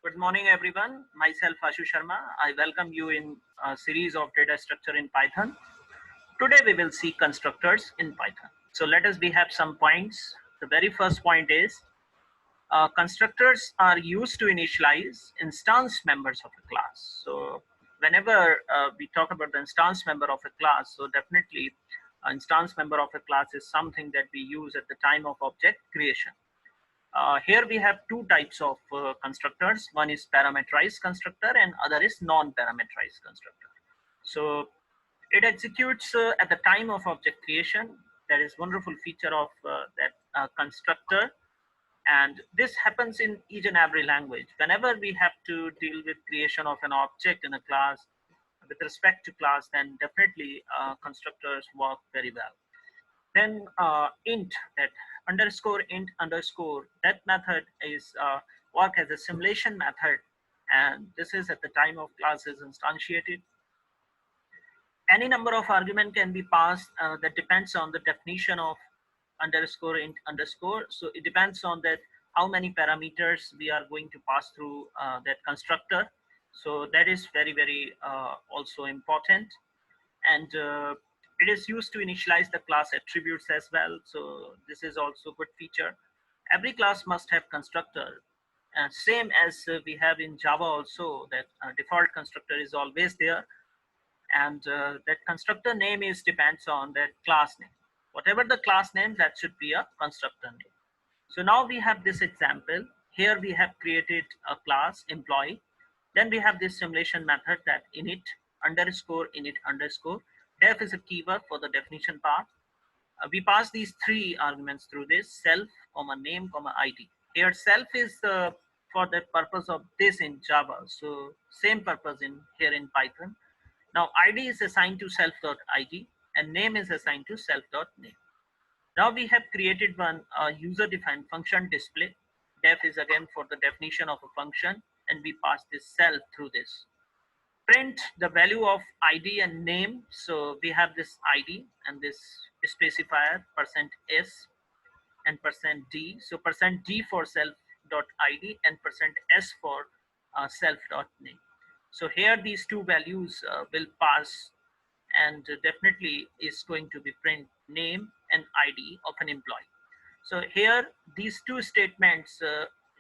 Good morning, everyone. Myself, Ashu Sharma. I welcome you in a series of data structure in Python. Today, we will see constructors in Python. So let us we have some points. The very first point is constructors are used to initialize instance members of a class. So whenever we talk about the instance member of a class, so definitely instance member of a class is something that we use at the time of object creation. Here we have two types of constructors. One is parameterized constructor and other is non-parameterized constructor. So it executes at the time of object creation. That is wonderful feature of that constructor. And this happens in each and every language. Whenever we have to deal with creation of an object in a class with respect to class, then definitely constructors work very well. Then int, that underscore int underscore, that method is work as a simulation method, and this is at the time of class is instantiated. Any number of argument can be passed that depends on the definition of underscore int underscore. So it depends on that how many parameters we are going to pass through that constructor. So that is very also important. And it is used to initialize the class attributes as well. So this is also good feature. Every class must have constructor, same as we have in Java also, that default constructor is always there, and that constructor name is depends on that class name. Whatever the class name, that should be a constructor name. So now we have this example. Here we have created a class employee. Then we have this simulation method, that init underscore init underscore. Def is a keyword for the definition part. We pass these three arguments through this: self, comma name, comma id. Here self is for the purpose of this in Java. So same purpose in here in Python. Now id is assigned to self.id and name is assigned to self.name. Now we have created one user-defined function display. Def is again for the definition of a function, and we pass this self through this. Print the value of ID and name. So we have this ID and this specifier %s and %d. So %d for self.id and %s for self.name. So here these two values will pass, and definitely is going to be print name and ID of an employee. So here these two statements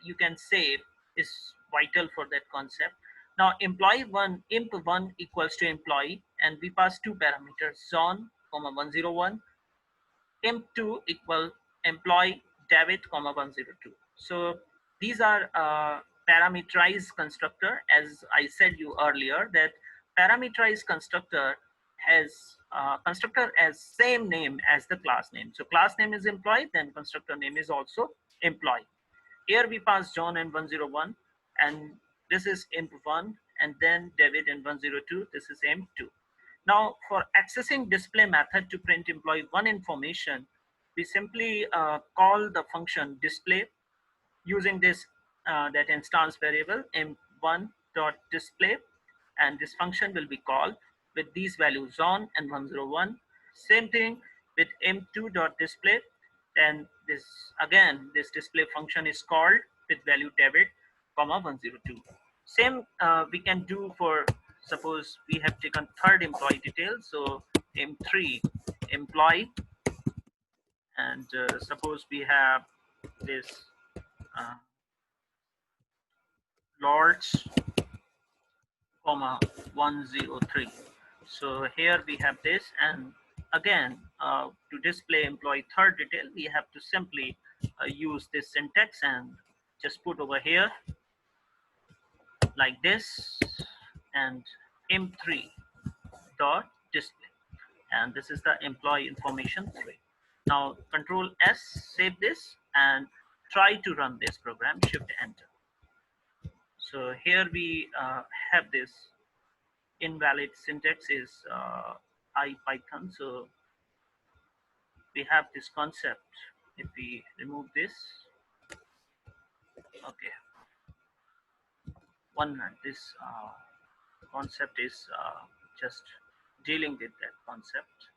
you can say is vital for that concept. Now employee one, imp one equals to employee, and we pass two parameters, zone comma 101, imp two equal employee David comma 102. So these are parameterized constructor. As I said you earlier, that parameterized constructor has constructor as same name as the class name. So class name is employee, then constructor name is also employee. Here we pass John and 101, and this is imp1, and then David and 102, this is imp2. Now for accessing display method to print employee one information, we simply call the function display using this that instance variable imp1.display, and this function will be called with these values on and 101. Same thing with imp2.display, then this again this display function is called with value David comma 102. Same we can do for, suppose we have taken third employee detail, so M3 employee, and suppose we have this uh, Lords comma 103. So here we have this, and again to display employee third detail, we have to simply use this syntax and just put over here like this, and M3 dot display, and this is the employee information 3. Now control S, save this and try to run this program, shift enter. So here we have this invalid syntax is IPython. So we have this concept. If we remove this, okay, this concept is just dealing with that concept.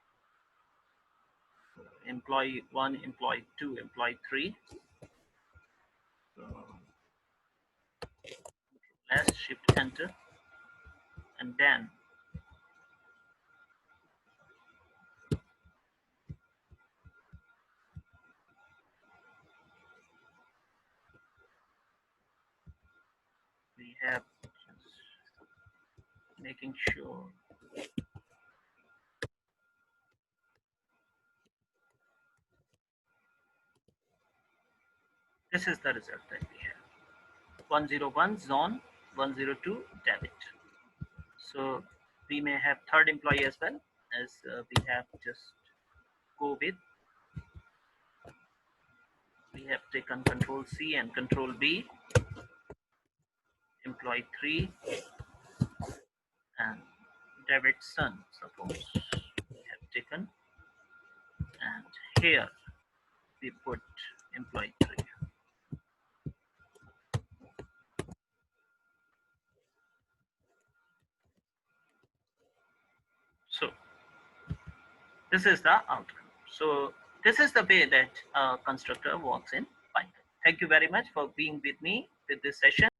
Employee 1, employee 2, employee 3. So S, shift enter, and then we have just making sure this is the result that we have. 101 zone, 102 debit. So we may have third employee as well, as we have just go with. We have taken control C and control B, employee 3 and Davidson, suppose we have taken, and here we put employee 3. So this is the outcome. So this is the way that a constructor works in Python. Thank you very much for being with me with this session.